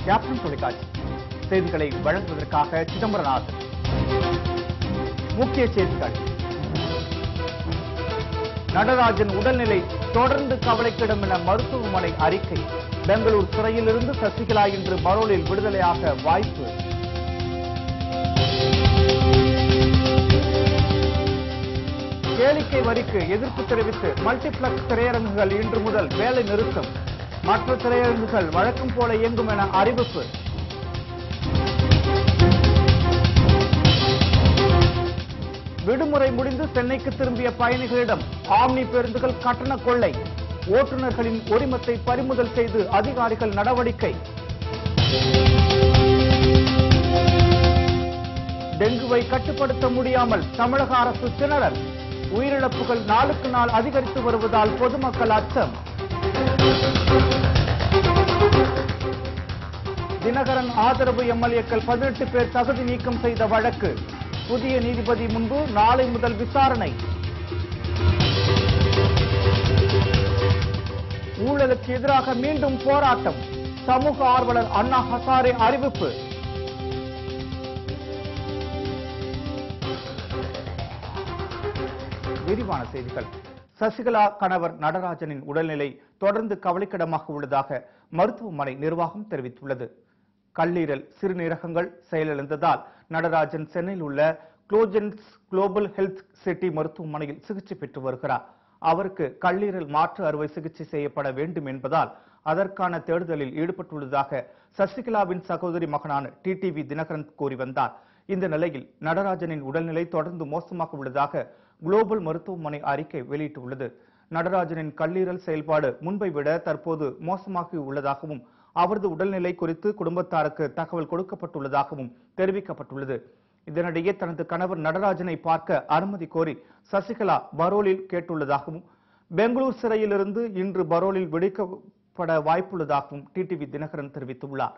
Captain தொலைக்காட்சி செய்திகளை வழங்குவதற்காக சிதம்பரநாதன். முக்கிய செய்திகள். நடராஜன் உடல்நிலை தொடர்ந்து கவலைக்கிடம் என மருத்துவமனை அறிக்கை. பெங்களூர் சிறையிலிருந்து சசிகலா இன்று பரோலில் விடுதலையாக வாய்ப்பு. கேளிக்கை வரிக்கு எதிர்ப்பு தெரிவித்து மல்டிபிளக்ஸ் திரையரங்குகள் இன்று முதல் வேலை நிறுத்தம். மற்ற திரையரங்குகள் வழக்கம் போல இயங்கும் என அறிவிப்பு. விடுமுறை முடிந்து சென்னைக்கு திரும்பிய பயணிகளிடம் ஆம்னி பேருந்துகள் கட்டண கொள்ளை. ஓட்டுநர்களின் உரிமத்தை பறிமுதல் செய்து அதிகாரிகள் நடவடிக்கை. டெங்குவை கட்டுப்படுத்த முடியாமல் தமிழக அரசு திணறல். உயிரிழப்புகள் நாளுக்கு நாள் அதிகரித்து வருவதால் பொதுமக்கள் அச்சம். தினகரன் ஆதரவு எம்எல்ஏக்கள் 18 பேர் தகுதி நீக்கம் செய்த வழக்கு புதிய நீதிபதி முன்பு நாளை முதல் விசாரணை. ஊழலுக்கு எதிராக மீண்டும் போராட்டம். சமூக ஆர்வலர் அண்ணா ஹசாரே அறிவிப்பு. விரிவான செய்திகள். சசிகலா கணவர் நடராஜனின் உடல்நிலை தொடர்ந்து கவலைக்கிடமாக உள்ளதாக மருத்துவமனை நிர்வாகம் தெரிவித்துள்ளது. கல்லீரல், சிறுநீரகங்கள் செயலிழந்ததால் நடராஜன் சென்னையில் உள்ள குளோஜன்ஸ் குளோபல் ஹெல்த் சிட்டி மருத்துவமனையில் சிகிச்சை பெற்று வருகிறார். அவருக்கு கல்லீரல் மாற்று அறுவை சிகிச்சை செய்யப்பட வேண்டும் என்பதால் அதற்கான தேடுதலில் ஈடுபட்டுள்ளதாக சசிகலாவின் சகோதரி மகனான டிடிவி தினகரன் கூறி வந்தார். இந்த நிலையில் நடராஜனின் உடல்நிலை தொடர்ந்து மோசமாக உள்ளதாக குளோபல் மருத்துவமனை அறிக்கை வெளியிட்டுள்ளது. நடராஜனின் கல்லீரல் செயல்பாடு முன்பை விட தற்போது மோசமாகி உள்ளதாகவும் அவரது உடல்நிலை குறித்து குடும்பத்தாருக்கு தகவல் கொடுக்கப்பட்டுள்ளதாகவும் தெரிவிக்கப்பட்டுள்ளது. இதனிடையே தனது கணவர் நடராஜனை பார்க்க அனுமதி கோரி சசிகலா பரோலில் கேட்டுள்ளதாகவும் பெங்களூர் சிறையிலிருந்து இன்று பரோலில் விடுவிக்கப்பட வாய்ப்புள்ளதாகவும் டிடிவி தினகரன் தெரிவித்துள்ளார்.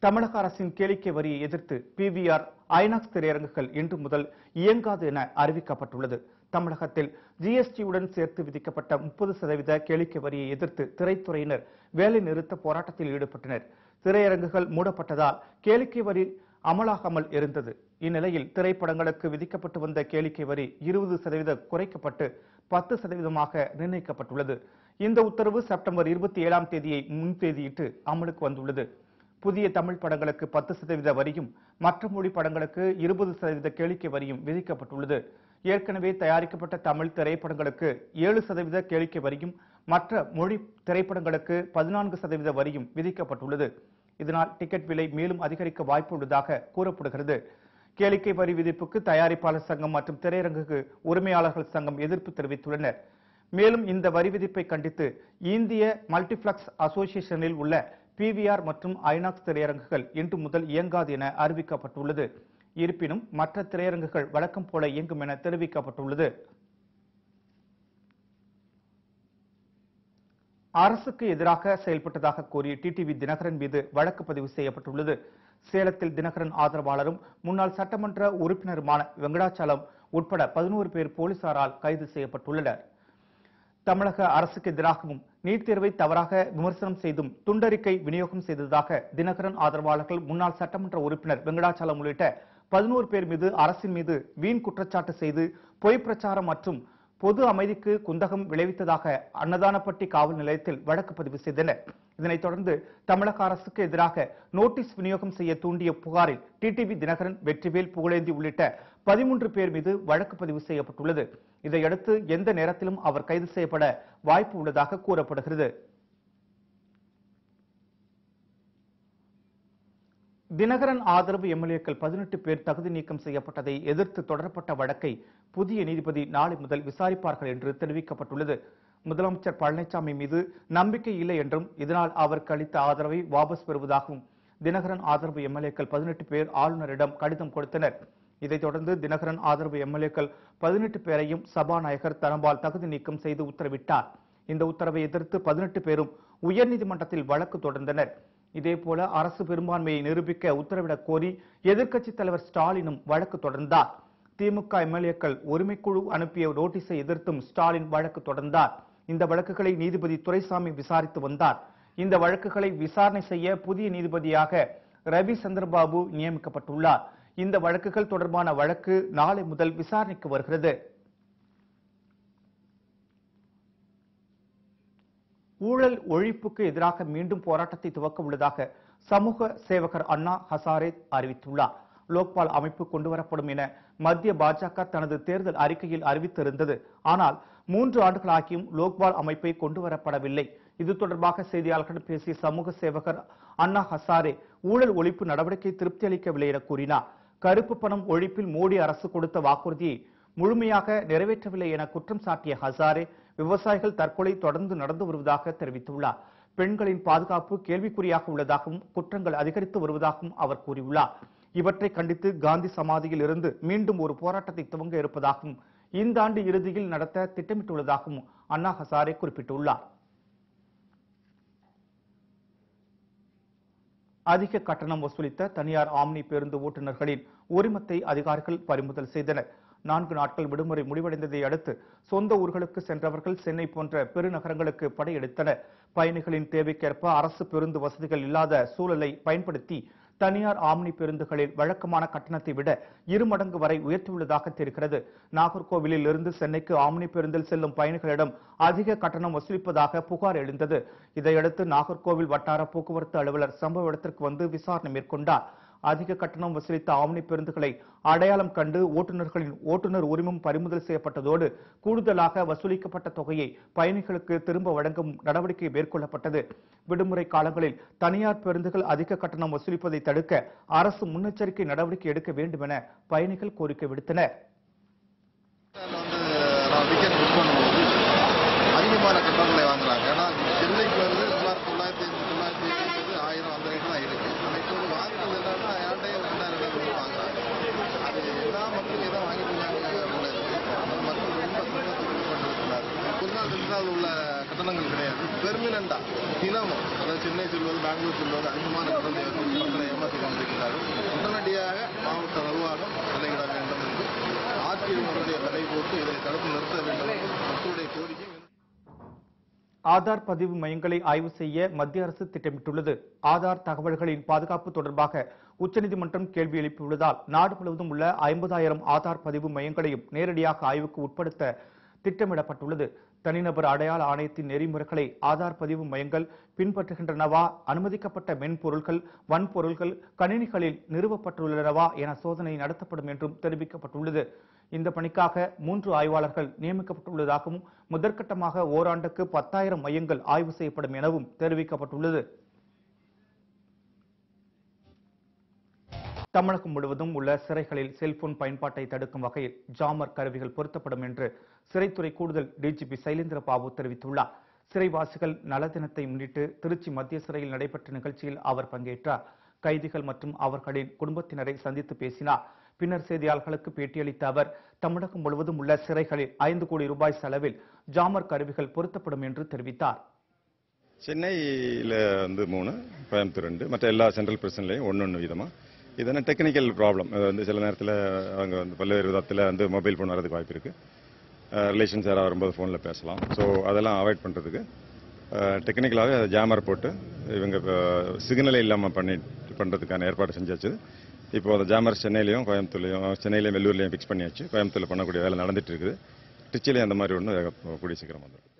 தமிழக அரசின் கேளிக்கை வரியை எதிர்த்து பிவிஆர், ஐநாக்ஸ் திரையரங்குகள் இன்று முதல் இயங்காது என அறிவிக்கப்பட்டுள்ளது. தமிழகத்தில் ஜிஎஸ்டியுடன் சேர்த்து விதிக்கப்பட்ட 30% கேளிக்கை வரியை எதிர்த்து திரைத்துறையினர் வேலை நிறுத்த போராட்டத்தில் ஈடுபட்டனர். திரையரங்குகள் மூடப்பட்டதால் கேளிக்கை வரி அமலாகாமல் இருந்தது. இந்நிலையில் திரைப்படங்களுக்கு விதிக்கப்பட்டு வந்த கேளிக்கை வரி 20% குறைக்கப்பட்டு 10% நிர்ணயிக்கப்பட்டுள்ளது. இந்த உத்தரவு செப்டம்பர் 27ஆம் தேதியை முன்தேதியிட்டு அமலுக்கு வந்துள்ளது. புதிய தமிழ் படங்களுக்கு 10% வரியும் மற்ற மொழி படங்களுக்கு 20% கேளிக்கை வரியும் விதிக்கப்பட்டுள்ளது. ஏற்கனவே தயாரிக்கப்பட்ட தமிழ் திரைப்படங்களுக்கு 7% கேளிக்கை வரியும் மற்ற மொழி திரைப்படங்களுக்கு 14% வரியும் விதிக்கப்பட்டுள்ளது. இதனால் டிக்கெட் விலை மேலும் அதிகரிக்க வாய்ப்பு உள்ளதாக கூறப்படுகிறது. கேளிக்கை வரி விதிப்புக்கு தயாரிப்பாளர் சங்கம் மற்றும் திரையரங்கு உரிமையாளர்கள் சங்கம் எதிர்ப்பு தெரிவித்துள்ளனர். மேலும் இந்த வரி விதிப்பை கண்டித்து இந்திய மல்டிபிளக்ஸ் அசோசியேஷனில் உள்ள பிவிஆர் மற்றும் ஐநாக்ஸ் திரையரங்குகள் இன்று முதல் இயங்காது என அறிவிக்கப்பட்டுள்ளது. இருப்பினும் மற்ற திரையரங்குகள் வழக்கம் போல இயங்கும் என தெரிவிக்கப்பட்டுள்ளது. அரசுக்கு எதிராக செயல்பட்டதாக கூறி டிடிவி தினகரன் மீது வழக்கு பதிவு செய்யப்பட்டுள்ளது. சேலத்தில் தினகரன் ஆதரவாளரும் முன்னாள் சட்டமன்ற உறுப்பினருமான வெங்கடாச்சலம் உட்பட 11 பேர் போலீசாரால் கைது செய்யப்பட்டுள்ளனர். தமிழக அரசுக்கு எதிராகவும் நீட் தேர்வை தவறாக விமர்சனம் செய்தும் துண்டறிக்கை விநியோகம் செய்ததாக தினகரன் ஆதரவாளர்கள் முன்னாள் சட்டமன்ற உறுப்பினர் வெங்கடாச்சலம் உள்ளிட்ட 11 பேர் மீது அரசின் மீது வீண் குற்றச்சாட்டு செய்து பொய் பிரச்சாரம் மற்றும் பொது அமைதிக்கு குந்தகம் விளைவித்ததாக அன்னதானப்பட்டி காவல் நிலையத்தில் வழக்கு பதிவு செய்தனர். இதனைத் தொடர்ந்து தமிழக அரசுக்கு எதிராக நோட்டீஸ் விநியோகம் செய்ய தூண்டிய புகாரில் டிடிவி தினகரன், வெற்றிவேல், புகழேந்தி உள்ளிட்ட 13 பேர் மீது வழக்கு பதிவு செய்யப்பட்டுள்ளது. இதையடுத்து எந்த நேரத்திலும் அவர் கைது செய்யப்பட வாய்ப்பு உள்ளதாக கூறப்படுகிறது. தினகரன் ஆதரவு எம்எல்ஏக்கள் 18 பேர் தகுதி நீக்கம் செய்யப்பட்டதை எதிர்த்து தொடரப்பட்ட வழக்கை புதிய நீதிபதி நாளை முதல் விசாரிப்பார்கள் என்று தெரிவிக்கப்பட்டுள்ளது. முதலமைச்சர் பழனிசாமி மீது நம்பிக்கை இல்லை என்றும் இதனால் அவருக்கு அளித்த ஆதரவை வாபஸ் பெறுவதாகவும் தினகரன் ஆதரவு எம்எல்ஏக்கள் 18 பேர் ஆளுநரிடம் கடிதம் கொடுத்தனர். இதைத் தொடர்ந்து தினகரன் ஆதரவு எம்எல்ஏக்கள் 18 பேரையும் சபாநாயகர் தனபால் தகுதி நீக்கம் செய்து உத்தரவிட்டார். இந்த உத்தரவை எதிர்த்து 18 பேரும் உயர்நீதிமன்றத்தில் வழக்கு தொடர்ந்தனர். இதேபோல அரசு பெரும்பான்மையை நிரூபிக்க உத்தரவிடக் கோரி எதிர்க்கட்சித் தலைவர் ஸ்டாலினும் வழக்கு தொடர்ந்தார். திமுக எம்எல்ஏக்கள் உரிமைக்குழு அனுப்பிய நோட்டீஸை எதிர்த்தும் ஸ்டாலின் வழக்கு தொடர்ந்தார். இந்த வழக்குகளை நீதிபதி துரைசாமி விசாரித்து வந்தார். இந்த வழக்குகளை விசாரணை செய்ய புதிய நீதிபதியாக ரவி சந்திரபாபு நியமிக்கப்பட்டுள்ளார். இந்த வழக்குகள் தொடர்பான வழக்கு நாளை முதல் விசாரணைக்கு வருகிறது. ஊழல் ஒழிப்புக்கு எதிராக மீண்டும் போராட்டத்தை துவக்க உள்ளதாக சமூக சேவகர் அண்ணா ஹசாரே அறிவித்துள்ளார். லோக்பால் அமைப்பு கொண்டுவரப்படும் என மத்திய பாஜக தனது தேர்தல் அறிக்கையில் அறிவித்திருந்தது. ஆனால் 3 ஆண்டுகளாகியும் லோக்பால் அமைப்பை கொண்டுவரப்படவில்லை. இது தொடர்பாக செய்தியாளர்களிடம் பேசிய சமூக சேவகர் அண்ணா ஹசாரே ஊழல் ஒழிப்பு நடவடிக்கை திருப்தி அளிக்கவில்லை என கூறினார். கருப்பு பணம் ஒழிப்பில் மோடி அரசு கொடுத்த வாக்குறுதியை முழுமையாக நிறைவேற்றவில்லை என குற்றம் சாட்டிய ஹசாரே விவசாயிகள் தற்கொலை தொடர்ந்து நடந்து வருவதாக தெரிவித்துள்ளார். பெண்களின் பாதுகாப்பு கேள்விக்குறியாக உள்ளதாகவும் குற்றங்கள் அதிகரித்து வருவதாகவும் அவர் கூறியுள்ளார். இவற்றை கண்டித்து காந்தி சமாதியில் இருந்து மீண்டும் ஒரு போராட்டத்தை துவங்க இருப்பதாகவும் இந்த ஆண்டு இறுதியில் நடத்த திட்டமிட்டுள்ளதாகவும் அண்ணா ஹசாரே குறிப்பிட்டுள்ளார். அதிக கட்டணம் வசூலித்த தனியார் ஆம்னி பேருந்து ஓட்டுநர்களின் உரிமத்தை அதிகாரிகள் பறிமுதல் செய்தனர். 4 நாட்கள் விடுமுறை முடிவடைந்ததை அடுத்து சொந்த ஊர்களுக்கு சென்றவர்கள் சென்னை போன்ற பெருநகரங்களுக்கு படையெடுத்தனர். பயணிகளின் தேவைக்கேற்ப அரசு பேருந்து வசதிகள் இல்லாத சூழலை பயன்படுத்தி தனியார் ஆம்னி பேருந்துகளில் வழக்கமான கட்டணத்தை விட 2 மடங்கு வரை உயர்த்தியுள்ளதாக தெரிகிறது. நாகர்கோவிலில் இருந்து சென்னைக்கு ஆம்னி பேருந்தில் செல்லும் பயணிகளிடம் அதிக கட்டணம் வசூலிப்பதாக புகார் எழுந்தது. இதையடுத்து நாகர்கோவில் வட்டார போக்குவரத்து அலுவலர் சம்பவ இடத்திற்கு வந்து விசாரணை மேற்கொண்டார். அதிக கட்டணம் வசூலித்த ஆம்னி பேருந்துகளை அடையாளம் கண்டு ஓட்டுநர்களின் ஓட்டுநர் உரிமம் பறிமுதல் செய்யப்பட்டதோடு கூடுதலாக வசூலிக்கப்பட்ட தொகையை பயணிகளுக்கு திரும்ப வழங்கும் நடவடிக்கை மேற்கொள்ளப்பட்டது. விடுமுறை காலங்களில் தனியார் பேருந்துகள் அதிக கட்டணம் வசூலிப்பதை தடுக்க அரசு முன்னெச்சரிக்கை நடவடிக்கை எடுக்க வேண்டும் என பயணிகள் கோரிக்கை விடுத்தனர். அதிகமான கட்டணங்களை வாங்குறாங்க. ஏன்னா சென்னைக்கு வந்து 900 1000 அந்த ரேட்டு தான் இருக்கு. இப்போது வாங்குறது என்னன்னா யார்ட்டையும் 2000 வாங்குறாங்க. அது எல்லா மக்களும் ஏதோ வாங்கிட்டு இருக்காங்க போல இருக்கு. மக்கள் ரொம்ப கொண்டிருக்கிறார். ஒரு நாள் 2 நாள் உள்ள கட்டணங்கள் கிடையாது. பெர்மனண்டா தினமும் அதாவது சென்னை செல்வது பெங்களூர் செல்வது அதிகமான கட்டணத்தை மக்களை ஏமாற்றி கொண்டிருக்கிறார்கள். உடனடியாக மாவட்ட நிர்வாகம் தலையிட வேண்டும் என்று ஆட்சியர்களுடைய தடை போட்டு இதை தடுத்து நிறுத்த வேண்டும் மக்களுடைய கோரிக்கை. ஆதார் பதிவு மையங்களை ஆய்வு செய்ய மத்திய அரசு திட்டமிட்டுள்ளது. ஆதார் தகவல்களின் பாதுகாப்பு தொடர்பாக உச்சநீதிமன்றம் கேள்வி எழுப்பியுள்ளதால் நாடு முழுவதும் உள்ள 50,000 ஆதார் பதிவு மையங்களையும் நேரடியாக ஆய்வுக்கு உட்படுத்த திட்டமிடப்பட்டுள்ளது. தனிநபர் அடையாள ஆணையத்தின் நெறிமுறைகளை ஆதார் பதிவு மையங்கள் பின்பற்றுகின்றனவா, அனுமதிக்கப்பட்ட மென்பொருள்கள் வன்பொருள்கள் கணினிகளில் நிறுவப்பட்டுள்ளனவா என சோதனை நடத்தப்படும் என்றும் தெரிவிக்கப்பட்டுள்ளது. இந்த பணிக்காக 3 ஆய்வாளர்கள் நியமிக்கப்பட்டுள்ளதாகவும் முதற்கட்டமாக ஓராண்டுக்கு 10,000 மையங்கள் ஆய்வு செய்யப்படும் எனவும் தெரிவிக்கப்பட்டுள்ளது. தமிழகம் முழுவதும் உள்ள சிறைகளில் செல்போன் பயன்பாட்டை தடுக்கும் வகையில் ஜாமர் கருவிகள் பொருத்தப்படும் என்று சிறைத்துறை கூடுதல் டிஜிபி சைலேந்திர பாபு தெரிவித்துள்ளார். சிறைவாசிகள் நல தினத்தை முன்னிட்டு திருச்சி மத்திய சிறையில் நடைபெற்ற நிகழ்ச்சியில் அவர் பங்கேற்றார். கைதிகள் மற்றும் அவர்களின் குடும்பத்தினரை சந்தித்து பேசினார். பின்னர் செய்தியாளர்களுக்கு பேட்டியளித்த அவர் தமிழகம் முழுவதும் உள்ள சிறைகளில் 5 கோடி ரூபாய் செலவில் ஜாமர் கருவிகள் பொருத்தப்படும் என்று தெரிவித்தார். சென்னையில் வந்து 3, கோயம்புத்தூர் 2, மற்ற எல்லா சென்ட்ரல் பிரிசன்லையும் 1 விதமா. இதெல்லாம் டெக்னிக்கல் ப்ராப்ளம். வந்து சில நேரத்தில் அவங்க வந்து பல்வேறு விதத்தில் வந்து மொபைல் ஃபோன் வரதுக்கு வாய்ப்பு இருக்குது. ரிலேஷன்ஸ் யாராவது வரும்போது ஃபோனில் பேசலாம். ஸோ அதெல்லாம் அவாய்ட் பண்ணுறதுக்கு டெக்னிக்கலாகவே ஜாமர் போட்டு இவங்க சிக்னலே இல்லாமல் பண்ணுறதுக்கான ஏற்பாடு செஞ்சாச்சு. இப்போ அந்த ஜாமர் சென்னையிலையும் கோயம்புத்தூர்லையும் சென்னையிலையும் வெள்ளூர்லையும் ஃபிக்ஸ் பண்ணியாச்சு. கோயம்புத்தூரில் பண்ணக்கூடிய வேலை நடந்துட்டு இருக்குது. திருச்சியிலையும் அந்த மாதிரி ஒன்று கூடிய சீக்கிரம் வந்துடும்.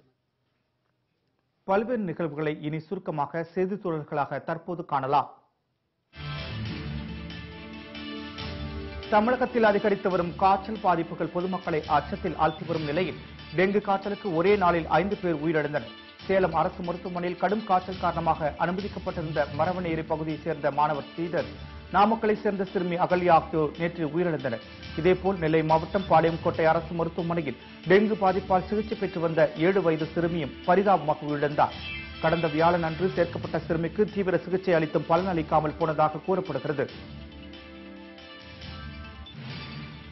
பல்வேறு நிகழ்வுகளை இனி சுருக்கமாக செய்தி தொடர்களாக தற்போது காணலாம். தமிழகத்தில் அதிகரித்து வரும் காய்ச்சல் பாதிப்புகள் பொதுமக்களை அச்சத்தில் ஆழ்த்தி வரும் நிலையில் டெங்கு காய்ச்சலுக்கு ஒரே நாளில் 5 பேர் உயிரிழந்தனர். சேலம் அரசு மருத்துவமனையில் கடும் காய்ச்சல் காரணமாக அனுமதிக்கப்பட்டிருந்த மரவநேரி பகுதியைச் சேர்ந்த மாணவர் ஸ்ரீதர், நாமக்கலை சேர்ந்த சிறுமி அகல்யா ஆகியோர் நேற்று உயிரிழந்தனர். இதேபோல் நெல்லை மாவட்டம் பாளையங்கோட்டை அரசு மருத்துவமனையில் டெங்கு பாதிப்பால் சிகிச்சை பெற்று வந்த 7 வயது சிறுமியும் பரிதாபமாக உயிரிழந்தார். கடந்த வியாழன் அன்று சேர்க்கப்பட்ட சிறுமிக்கு தீவிர சிகிச்சை அளித்தும் பலனளிக்காமல் போனதாக கூறப்படுகிறது.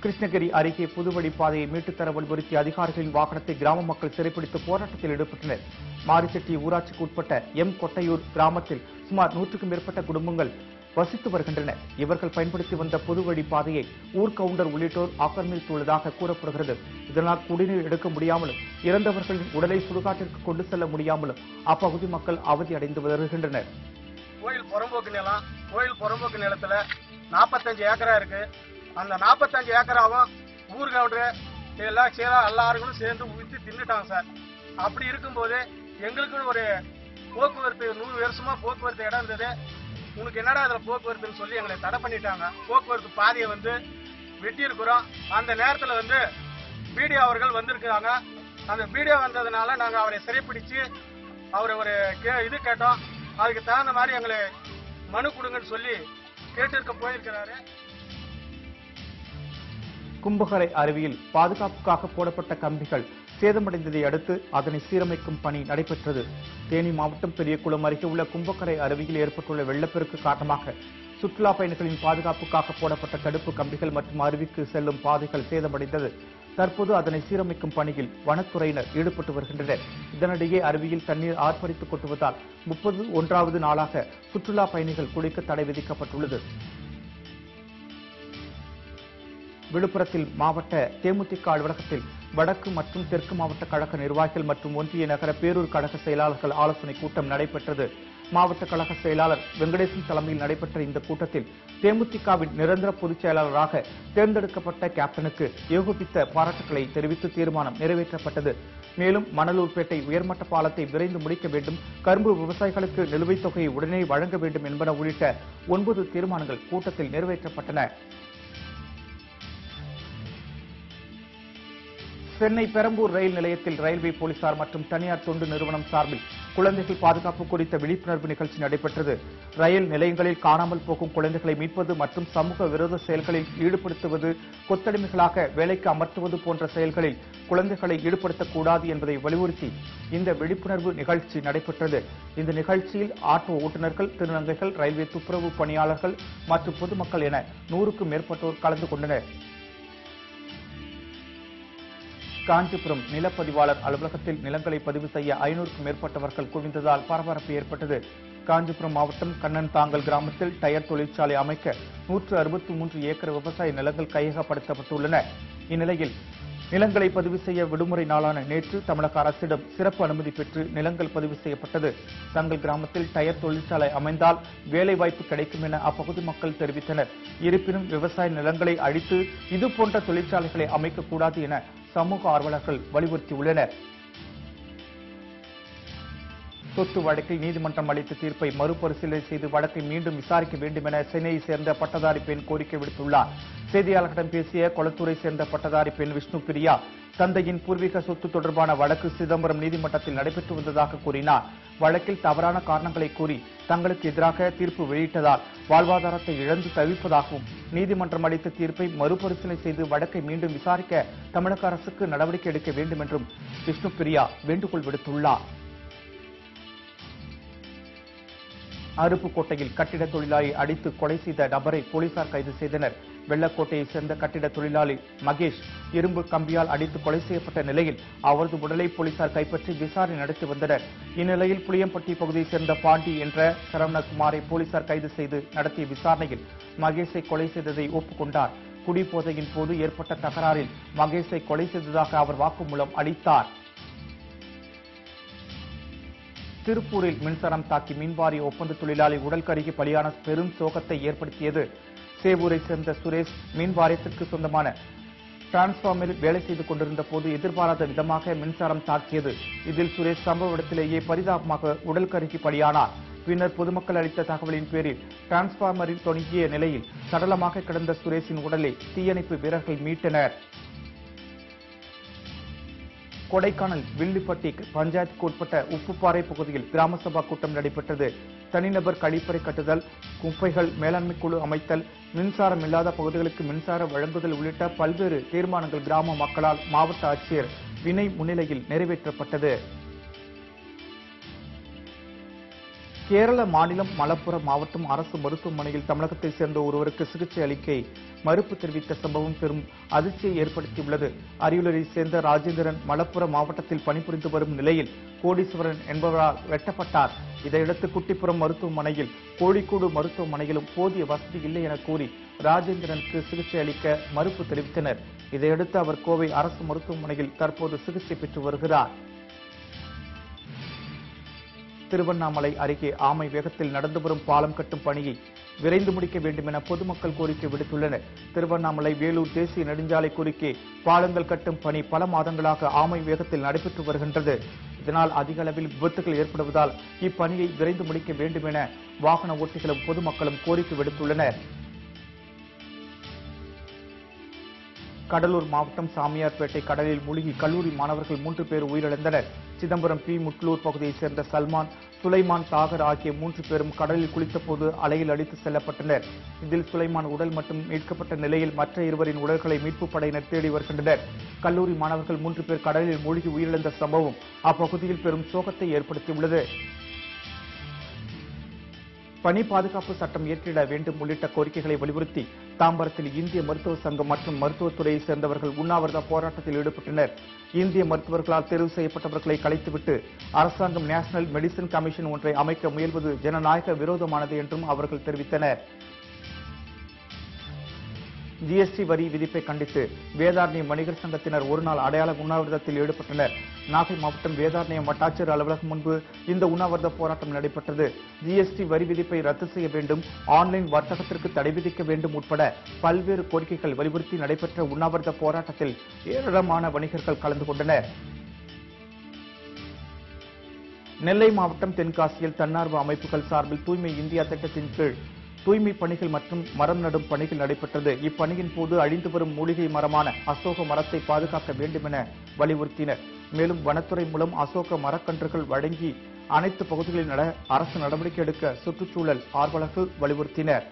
கிருஷ்ணகிரி அருகே புதுவழி பாதையை மீட்டுத் தர வலியுறுத்தி அதிகாரிகளின் வாகனத்தை கிராம மக்கள் சிறைப்பிடித்து போராட்டத்தில் ஈடுபட்டனர். மாரிச்செட்டி ஊராட்சிக்கு உட்பட்ட எம் கொட்டையூர் கிராமத்தில் சுமார் 100க்கும் மேற்பட்ட குடும்பங்கள் வசித்து வருகின்றனர். இவர்கள் பயன்படுத்தி வந்த பொது வழி பாதையை ஊர் கவுண்டர் உள்ளிட்டோர் ஆக்கிரமித்துள்ளதாக கூறப்படுகிறது. இதனால் குடிநீர் எடுக்க முடியாமலும் இறந்தவர்களின் உடலை சுடுகாட்டிற்கு கொண்டு செல்ல முடியாமலும் அப்பகுதி மக்கள் அவதி அடைந்து வருகின்றனர். கோயில் புறம்போக்கு நிலத்துல 45 ஏக்கரா இருக்கு. அந்த 45 ஏக்கராவும் ஊர் கவுண்டரு எல்லாருக்கும் சேர்ந்து ஊற்றி தின்னுட்டாங்க சார். அப்படி இருக்கும்போது எங்களுக்கு ஒரு போக்குவரத்து 100 வருஷமா போக்குவரத்து இடம் இருந்தது. உனக்கு என்னடா அதுல போக்குவரத்துன்னு சொல்லி எங்களை தடை பண்ணிட்டாங்க. போக்குவரத்து பாதையை வெட்டி இருக்கிறோம். அந்த நேரத்துல பிடிஓ அவர்கள் வந்திருக்காங்க. அந்த பிடிஓ வந்ததுனால நாங்க அவரை சிறைப்பிடிச்சு அவரை ஒரு இது கேட்டோம். அதுக்கு தகுந்த மாதிரி எங்களை மனு கொடுங்கன்னு சொல்லி கேட்டிருக்க போயிருக்கிறாரு. கும்பகரை அருவியில் பாதுகாப்புக்காக போடப்பட்ட கம்பிகள் சேதமடைந்ததை அடுத்து அதனை சீரமைக்கும் பணி நடைபெற்றது. தேனி மாவட்டம் பெரியகுளம் அருகே உள்ள கும்பகரை அருவியில் ஏற்பட்டுள்ள வெள்ளப்பெருக்கு காரணமாக சுற்றுலா பயணிகளின் பாதுகாப்புக்காக போடப்பட்ட தடுப்பு கம்பிகள் மற்றும் அருவிக்கு செல்லும் பாதைகள் சேதமடைந்தது. தற்போது அதனை சீரமைக்கும் பணியில் வனத்துறையினர் ஈடுபட்டு வருகின்றனர். இதனிடையே அருவியில் தண்ணீர் ஆர்ப்பரித்துக் கொட்டுவதால் 31வது நாளாக சுற்றுலா பயணிகள் குளிக்க தடை விதிக்கப்பட்டுள்ளது. விழுப்புரத்தில் மாவட்ட தேமுதிக அலுவலகத்தில் வடக்கு மற்றும் தெற்கு மாவட்ட கழக நிர்வாகிகள் மற்றும் ஒன்றிய நகர பேரூர் கழக செயலாளர்கள் ஆலோசனை கூட்டம் நடைபெற்றது. மாவட்ட கழக செயலாளர் வெங்கடேசன் தலைமையில் நடைபெற்ற இந்த கூட்டத்தில் தேமுதிகவின் நிரந்தர பொதுச் செயலாளராக தேர்ந்தெடுக்கப்பட்ட கேப்டனுக்கு ஏகோபித்த பாராட்டுக்களை தெரிவித்து தீர்மானம் நிறைவேற்றப்பட்டது. மேலும் மணலூர்பேட்டை உயர்மட்ட பாலத்தை விரைந்து முடிக்க வேண்டும், கரும்பு விவசாயிகளுக்கு நிலுவைத் தொகையை உடனே வழங்க வேண்டும் என்பன உள்ளிட்ட 9 தீர்மானங்கள் கூட்டத்தில் நிறைவேற்றப்பட்டன. சென்னை பெரம்பூர் ரயில் நிலையத்தில் ரயில்வே போலீசார் மற்றும் தனியார் தொண்டு நிறுவனம் சார்பில் குழந்தைகள் பாதுகாப்பு குறித்த விழிப்புணர்வு நிகழ்ச்சி நடைபெற்றது. ரயில் நிலையங்களில் காணாமல் போகும் குழந்தைகளை மீட்பது மற்றும் சமூக விரோத செயல்களில் ஈடுபடுத்துவது, கொத்தடிமைகளாக வேலைக்கு அமர்த்துவது போன்ற செயல்களில் குழந்தைகளை ஈடுபடுத்தக்கூடாது என்பதை வலியுறுத்தி இந்த விழிப்புணர்வு நிகழ்ச்சி நடைபெற்றது. இந்த நிகழ்ச்சியில் ஆட்டோ ஓட்டுநர்கள், திருநங்கைகள், ரயில்வே துப்புரவு பணியாளர்கள் மற்றும் பொதுமக்கள் என 100க்கும் மேற்பட்டோர் கலந்து கொண்டனர். காஞ்சிபுரம் நிலப்பதிவாளர் அலுவலகத்தில் நிலங்களை பதிவு செய்ய 500க்கும் மேற்பட்டவர்கள் குவிந்ததால் பரபரப்பு ஏற்பட்டது. காஞ்சிபுரம் மாவட்டம் கண்ணன்தாங்கல் கிராமத்தில் டயர் தொழிற்சாலை அமைக்க 163 ஏக்கர் விவசாய நிலங்கள் கையகப்படுத்தப்பட்டுள்ளன. இந்நிலையில் நிலங்களை பதிவு செய்ய விடுமுறை நாளான நேற்று தமிழக அரசிடம் சிறப்பு அனுமதி பெற்று நிலங்கள் பதிவு செய்யப்பட்டது. தங்கள் கிராமத்தில் டயர் தொழிற்சாலை அமைந்தால் வேலைவாய்ப்பு கிடைக்கும் என அப்பகுதி மக்கள் தெரிவித்தனர். இருப்பினும் விவசாய நிலங்களை அழித்து இதுபோன்ற தொழிற்சாலைகளை அமைக்கக்கூடாது என சமூக ஆர்வலர்கள் வலியுறுத்தியுள்ளனர். சொத்து வழக்கில் நீதிமன்றம் அளித்த தீர்ப்பை மறுபரிசீலனை செய்து வழக்கை மீண்டும் விசாரிக்க வேண்டும் என சென்னையை சேர்ந்த பட்டதாரி பெண் கோரிக்கை விடுத்துள்ளார். செய்தியாளர்களிடம் பேசிய கொளத்தூரை சேர்ந்த பட்டதாரி பெண் விஷ்ணு பிரியா, தந்தையின் பூர்வீக சொத்து தொடர்பான வழக்கு சிதம்பரம் நீதிமன்றத்தில் நடைபெற்று வந்ததாக கூறினார். வழக்கில் தவறான காரணங்களை கூறி தங்களுக்கு எதிராக தீர்ப்பு வெளியிட்டதால் வாழ்வாதாரத்தை இழந்து தவிப்பதாகவும், நீதிமன்றம் அளித்த தீர்ப்பை மறுபரிசீலனை செய்து வழக்கை மீண்டும் விசாரிக்க தமிழக அரசுக்கு நடவடிக்கை எடுக்க வேண்டும் என்றும் விஷ்ணு பிரியா வேண்டுகோள் விடுத்துள்ளார். அருப்புக்கோட்டையில் கட்டிட தொழிலாளி அடித்து கொலை செய்த நபரை போலீசார் கைது செய்தனர். வெள்ளக்கோட்டையைச் சேர்ந்த கட்டிட தொழிலாளி மகேஷ் இரும்பு கம்பியால் அடித்து கொலை செய்யப்பட்ட நிலையில் அவரது உடலை போலீசார் கைப்பற்றி விசாரணை நடத்தி வந்தனர். இந்நிலையில் புளியம்பட்டி பகுதியைச் சேர்ந்த பாண்டி என்ற சரவணகுமாரை போலீசார் கைது செய்து நடத்திய விசாரணையில் மகேஷை கொலை செய்ததை ஒப்புக்கொண்டார். குடிபோதையின் போது ஏற்பட்ட தகராறில் மகேஷை கொலை செய்ததாக அவர் வாக்குமூலம் அளித்தார். திருப்பூரில் மின்சாரம் தாக்கி மின்வாரிய ஒப்பந்த தொழிலாளி உடல் கருகி பலியான பெரும் சோகத்தை ஏற்படுத்தியது. சேவூரை சேர்ந்த சுரேஷ் மின் வாரியத்திற்கு சொந்தமான டிரான்ஸ்பார்மரில் வேலை செய்து கொண்டிருந்த போது எதிர்பாராத விதமாக மின்சாரம் தாக்கியது. இதில் சுரேஷ் சம்பவ இடத்திலேயே பரிதாபமாக உடல் கருகி பலியானார். பின்னர் பொதுமக்கள் அளித்த தகவலின் பேரில் டிரான்ஸ்பார்மரில் தொங்கிய நிலையில் சடலமாக கிடந்த சுரேஷின் உடலை தீயணைப்பு வீரர்கள் மீட்டனர். கொடைக்கானல் வில்லிப்பட்டி பஞ்சாயத்துக்கு உட்பட்ட உப்புப்பாறை பகுதியில் கிராம சபா கூட்டம் நடைபெற்றது. தனிநபர் கழிப்பறை கட்டுதல், குப்பைகள் மேலாண்மை குழு அமைத்தல், மின்சாரம் இல்லாத பகுதிகளுக்கு மின்சாரம் வழங்குதல் உள்ளிட்ட பல்வேறு தீர்மானங்கள் கிராம மக்களால் மாவட்ட ஆட்சியர் வினய் முன்னிலையில் நிறைவேற்றப்பட்டது. கேரள மாநிலம் மலப்புரம் மாவட்டம் அரசு மருத்துவமனையில் தமிழகத்தைச் சேர்ந்த ஒருவருக்கு சிகிச்சை அளிக்க மறுப்பு தெரிவித்த சம்பவம் பெரும் அதிர்ச்சியை ஏற்படுத்தியுள்ளது. அரியலூரைச் சேர்ந்த ராஜேந்திரன் மலப்புரம் மாவட்டத்தில் பணிபுரிந்து வரும் நிலையில் கோடீஸ்வரன் என்பவரால் வெட்டப்பட்டார். இதையடுத்து குட்டிப்புறம் மருத்துவமனையில் கோழிக்கூடு மருத்துவமனையிலும் போதிய வசதி இல்லை என கூறி ராஜேந்திரனுக்கு சிகிச்சை அளிக்க மறுப்பு தெரிவித்தனர். இதையடுத்து அவர் கோவை அரசு மருத்துவமனையில் தற்போது சிகிச்சை பெற்று வருகிறார். திருவண்ணாமலை அருகே ஆமை வேகத்தில் நடந்து வரும் பாலம் கட்டும் பணியை விரைந்து முடிக்க வேண்டும் என பொதுமக்கள் கோரிக்கை விடுத்துள்ளனர். திருவண்ணாமலை வேலூர் தேசிய நெடுஞ்சாலை குறுக்கே பாலங்கள் கட்டும் பணி பல மாதங்களாக ஆமை வேகத்தில் நடைபெற்று வருகின்றது. இதனால் அதிக அளவில் விபத்துகள் ஏற்படுவதால் இப்பணியை விரைந்து முடிக்க வேண்டும் என வாகன ஓட்டிகளும் பொதுமக்களும் கோரிக்கை விடுத்துள்ளனர். கடலூர் மாவட்டம் சாமியார்பேட்டை கடலில் மூழ்கி கல்லூரி மாணவர்கள் 3 பேர் உயிரிழந்தனர். சிதம்பரம் பி. முட்லூர் பகுதியைச் சேர்ந்த சல்மான், சுலைமான், தாகர் ஆகிய 3 பேரும் கடலில் குளித்தபோது அலையில் அடித்து செல்லப்பட்டனர். இதில் சுலைமான் உடல் மட்டும் மீட்கப்பட்ட நிலையில் மற்ற இருவரின் உடல்களை மீட்புப் படையினர் தேடி வருகின்றனர். கல்லூரி மாணவர்கள் 3 பேர் கடலில் மூழ்கி உயிரிழந்த சம்பவம் அப்பகுதியில் பெரும் சோகத்தை ஏற்படுத்தியுள்ளது. பணி பாதுகாப்பு சட்டம் இயற்றிட வேண்டும் உள்ளிட்ட கோரிக்கைகளை வலியுறுத்தி தாம்பரத்தில் இந்திய மருத்துவ சங்கம் மற்றும் மருத்துவத்துறையைச் சேர்ந்தவர்கள் உண்ணாவிரத போராட்டத்தில் ஈடுபட்டனர். இந்திய மருத்துவர்களால் தேர்வு செய்யப்பட்டவர்களை கலைத்துவிட்டு அரசாங்கம் நேஷனல் மெடிசின் கமிஷன் ஒன்றை அமைக்க முயல்வது ஜனநாயக விரோதமானது என்றும் அவர்கள் தெரிவித்தனர். ஜிஎஸ்டி வரி விதிப்பை கண்டித்து வேதாரண்யம் வணிகர் சங்கத்தினர் ஒருநாள் அடையாள உண்ணாவிரதத்தில் ஈடுபட்டனர். நாகை மாவட்டம் வேதாரண்யம் வட்டாட்சியர் அலுவலகம் முன்பு இந்த உண்ணாவிரத போராட்டம் நடைபெற்றது. ஜிஎஸ்டி வரி விதிப்பை ரத்து செய்ய வேண்டும், ஆன்லைன் வர்த்தகத்திற்கு தடை விதிக்க வேண்டும் உட்பட பல்வேறு கோரிக்கைகள் வலியுறுத்தி நடைபெற்ற உண்ணாவிரத போராட்டத்தில் ஏராளமான வணிகர்கள் கலந்து கொண்டனர். நெல்லை மாவட்டம் தென்காசியில் தன்னார்வ அமைப்புகள் சார்பில் தூய்மை இந்தியா திட்டத்தின் கீழ் தூய்மை பணிகள் மற்றும் மரம் நடும் பணிகள் நடைபெற்றது. இப்பணியின் போது அழிந்து வரும் மூலிகை மரமான அசோக மரத்தை பாதுகாக்க வேண்டும் என வலியுறுத்தினர். மேலும் வனத்துறை மூலம் அசோக மரக்கன்றுகள் வழங்கி அனைத்து பகுதிகளில் அரசு நடவடிக்கை எடுக்க சுற்றுச்சூழல் ஆர்வலர்கள் வலியுறுத்தினர்.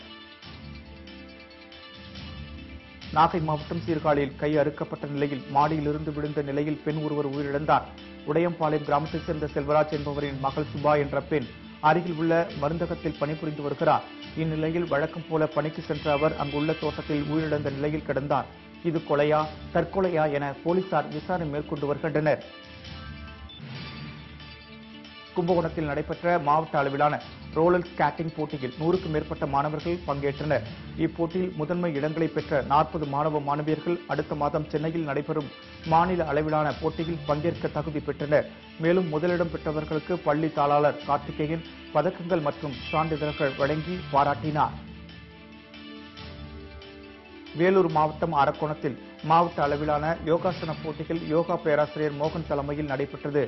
நாகை மாவட்டம் சீர்காழியில் கை அறுக்கப்பட்ட நிலையில் மாடியிலிருந்து விழுந்த நிலையில் பெண் ஒருவர் உயிரிழந்தார். உடையம்பாளையம் கிராமத்தைச் சேர்ந்த செல்வராஜ் என்பவரின் மகள் சுபா என்ற பெண் அருகில் உள்ள மருந்தகத்தில் பணிபுரிந்து வருகிறார். இந்நிலையில் வழக்கம் போல பணிக்கு சென்ற அவர் அங்குள்ள தோட்டத்தில் உயிரிழந்த நிலையில் கிடந்தார். இது கொலையா தற்கொலையா என போலீசார் விசாரணை மேற்கொண்டு வருகின்றனர். கும்பகோணத்தில் நடைபெற்ற மாவட்ட அளவிலான ரோலர் ஸ்கேட்டிங் போட்டியில் 100க்கும் மேற்பட்ட மாணவர்கள் பங்கேற்றனர். இப்போட்டியில் முதன்மை இடங்களை பெற்ற 40 மாணவ மாணவியர்கள் அடுத்த மாதம் சென்னையில் நடைபெறும் மாநில அளவிலான போட்டியில் பங்கேற்க தகுதி பெற்றனர். மேலும் முதலிடம் பெற்றவர்களுக்கு பள்ளி தாளாளர் கார்த்திகேயன் பதக்கங்கள் மற்றும் சான்றிதழ்கள் வழங்கி பாராட்டினார். வேலூர் மாவட்டம் அரக்கோணத்தில் மாவட்ட அளவிலான யோகாசன போட்டிகள் யோகா பேராசிரியர் மோகன் தலைமையில் நடைபெற்றது.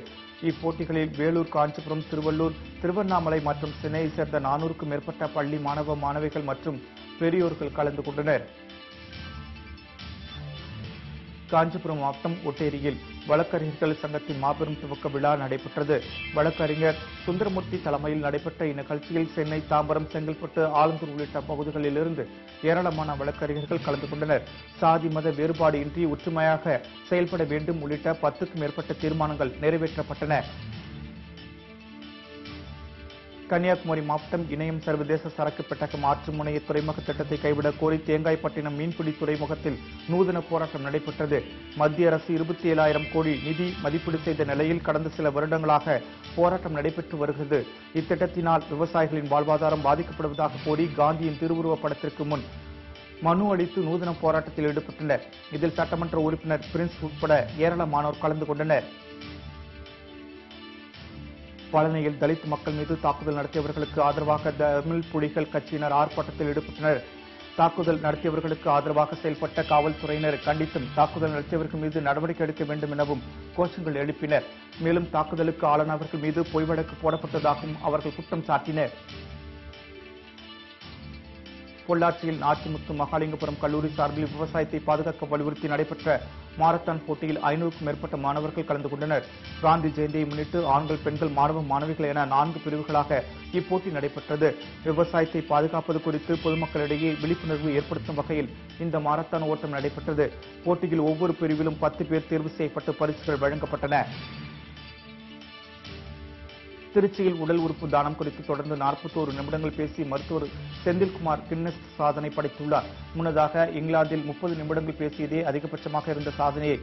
இப்போட்டிகளில் வேலூர், காஞ்சிபுரம், திருவள்ளூர், திருவண்ணாமலை மற்றும் சென்னையைச் சேர்ந்த 400க்கும் மேற்பட்ட பள்ளி மாணவ மாணவிகள் மற்றும் பெரியோர்கள் கலந்து கொண்டனர். காஞ்சிபுரம் மாவட்டம் ஒட்டேரியில் வழக்கறிஞர்கள் சங்கத்தின் மாபெரும் துவக்க விழா நடைபெற்றது. வழக்கறிஞர் சுந்தரமூர்த்தி தலைமையில் நடைபெற்ற இந்நிகழ்ச்சியில் சென்னை, தாம்பரம், செங்கல்பட்டு, ஆலந்தூர் உள்ளிட்ட பகுதிகளிலிருந்து ஏராளமான வழக்கறிஞர்கள் கலந்து கொண்டனர். சாதி மத வேறுபாடு இன்றி ஒற்றுமையாக செயல்பட வேண்டும் உள்ளிட்ட 10க்கும் மேற்பட்ட தீர்மானங்கள் நிறைவேற்றப்பட்டன. கன்னியாகுமரி மாவட்டம் இணையம் சர்வதேச சரக்கு பெட்டக மாற்று முனைய துறைமுக திட்டத்தை கைவிட கோரி தேங்காய்பட்டினம் மீன்பிடி துறைமுகத்தில் நூதன போராட்டம் நடைபெற்றது. மத்திய அரசு 27,000 கோடி நிதி மதிப்பீடு செய்த நிலையில் கடந்த சில வருடங்களாக போராட்டம் நடைபெற்று வருகிறது. இத்திட்டத்தினால் விவசாயிகளின் வாழ்வாதாரம் பாதிக்கப்படுவதாக கோரி காந்தியின் திருவுருவப் படத்திற்கு முன் மனு அளித்து நூதன போராட்டத்தில் ஈடுபட்டனர். இதில் சட்டமன்ற உறுப்பினர் பிரின்ஸ் உட்பட ஏராளமானோர் கலந்து கொண்டனர். பழனியில் தலித் மக்கள் மீது தாக்குதல் நடத்தியவர்களுக்கு ஆதரவாக தமிழ் புலிகள் கட்சியினர் ஆர்ப்பாட்டத்தில் ஈடுபட்டனர். தாக்குதல் நடத்தியவர்களுக்கு ஆதரவாக செயல்பட்ட காவல்துறையினர் கண்டித்தும் தாக்குதல் நடத்தியவர்கள் மீது நடவடிக்கை எடுக்க வேண்டும் எனவும் கோஷங்கள் எழுப்பினர். மேலும் தாக்குதலுக்கு ஆளானவர்கள் மீது பொய் வழக்கு போடப்பட்டதாகவும் அவர்கள் குற்றம் சாட்டினர். பொள்ளாச்சியில் நாச்சிமுத்து மகாலிங்கபுரம் கல்லூரி சார்பில் விவசாயத்தை பாதுகாக்க வலியுறுத்தி நடைபெற்ற மாரத்தான் போட்டியில் 500க்கும் மேற்பட்ட மாணவர்கள் கலந்து கொண்டனர். காந்தி ஜெயந்தியை முன்னிட்டு ஆண்கள், பெண்கள், மாணவ மாணவிகள் என 4 பிரிவுகளாக இப்போட்டி நடைபெற்றது. விவசாயத்தை பாதுகாப்பது குறித்து பொதுமக்களிடையே விழிப்புணர்வு ஏற்படுத்தும் வகையில் இந்த மாரத்தான் ஓட்டம் நடைபெற்றது. போட்டியில் ஒவ்வொரு பிரிவிலும் 10 பேர் தேர்வு செய்யப்பட்டு பரிசுகள் வழங்கப்பட்டன. திருச்சியில் உடல் உறுப்பு தானம் குறித்து தொடர்ந்து 41 நிமிடங்கள் பேசி மருத்துவர் செந்தில்குமார் கின்னஸ் சாதனை படைத்துள்ளார். முன்னதாக இங்கிலாந்தில் 30 நிமிடங்கள் பேசியதே அதிகபட்சமாக இருந்த சாதனையை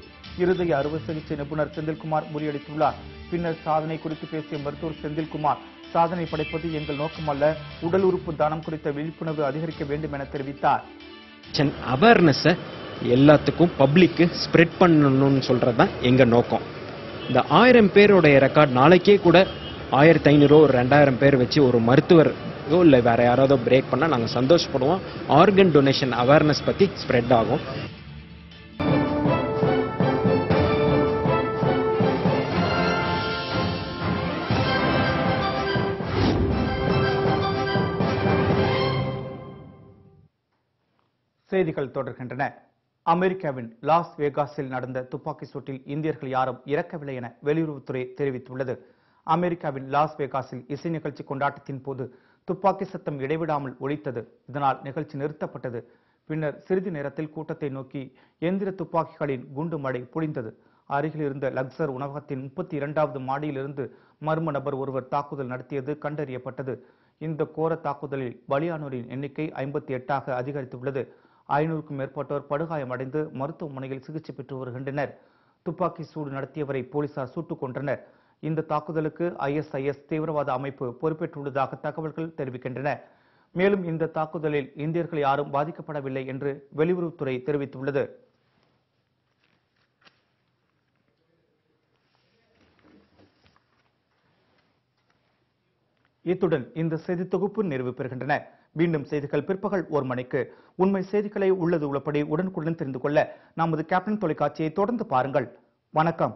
இருதய அறுவை சிகிச்சை நிபுணர் செந்தில்குமார் முறியடித்துள்ளார். பின்னர் சாதனை குறித்து பேசிய மருத்துவர் செந்தில்குமார், சாதனை படைப்பது எங்கள் நோக்கமல்ல, உடல் உறுப்பு தானம் குறித்த விழிப்புணர்வு அதிகரிக்க வேண்டும் என தெரிவித்தார். அவேர்னஸ் எல்லாத்துக்கும் பப்ளிக்கு ஸ்ப்ரெட் பண்ணணும்னு சொல்றதுதான் எங்க நோக்கம். இந்த 1000 பேருடைய ரெக்கார்ட் நாளைக்கே கூட 1500 ஒரு 2000 பேர் வச்சு ஒரு மருத்துவர் இல்லை வேற யாராவது பிரேக் பண்ணா நாங்கள் சந்தோஷப்படுவோம். ஆர்கன் டொனேஷன் அவேர்னஸ் பத்தி ஸ்ப்ரெட் ஆகும். செய்திகள் தொடர்கின்றன. அமெரிக்காவின் லாஸ் வேகாஸில் நடந்த துப்பாக்கி சூட்டில் இந்தியர்கள் யாரும் இறக்கவில்லை என வெளியுறவுத்துறை தெரிவித்துள்ளது. அமெரிக்காவின் லாஸ் வேகாஸில் இசை நிகழ்ச்சி கொண்டாட்டத்தின் போது துப்பாக்கி சத்தம் இடைவிடாமல் ஒலித்தது. இதனால் நிகழ்ச்சி நிறுத்தப்பட்டது. பின்னர் சிறிது நேரத்தில் கூட்டத்தை நோக்கி எந்திர துப்பாக்கிகளின் குண்டு மழை பொழிந்தது. அருகில் இருந்த லக்சர் உணவகத்தின் 32வது மாடியிலிருந்து மர்ம நபர் ஒருவர் தாக்குதல் நடத்தியது கண்டறியப்பட்டது. இந்த கோர தாக்குதலில் பலியானோரின் எண்ணிக்கை 58ஆக அதிகரித்துள்ளது. 500க்கும் மேற்பட்டோர் படுகாயமடைந்து மருத்துவமனையில் சிகிச்சை பெற்று வருகின்றனர். துப்பாக்கி சூடு நடத்தியவரை போலீசார் சுட்டுக் கொன்றனர். இந்த தாக்குதலுக்கு ISIS தீவிரவாத அமைப்பு பொறுப்பேற்றுள்ளதாக தகவல்கள் தெரிவிக்கின்றன. மேலும் இந்த தாக்குதலில் இந்தியர்கள் யாரும் பாதிக்கப்படவில்லை என்று வெளியுறவுத்துறை தெரிவித்துள்ளது. இத்துடன் இந்த செய்தி தொகுப்பு நிறைவு பெறுகின்றன. மீண்டும் செய்திகள் பிற்பகல் 1 மணிக்கு. உண்மை செய்திகளை உள்ளது உள்ளபடி உடனுக்குடன் தெரிந்து கொள்ள நமது கேப்டன் தொலைக்காட்சியை தொடர்ந்து பாருங்கள். வணக்கம்.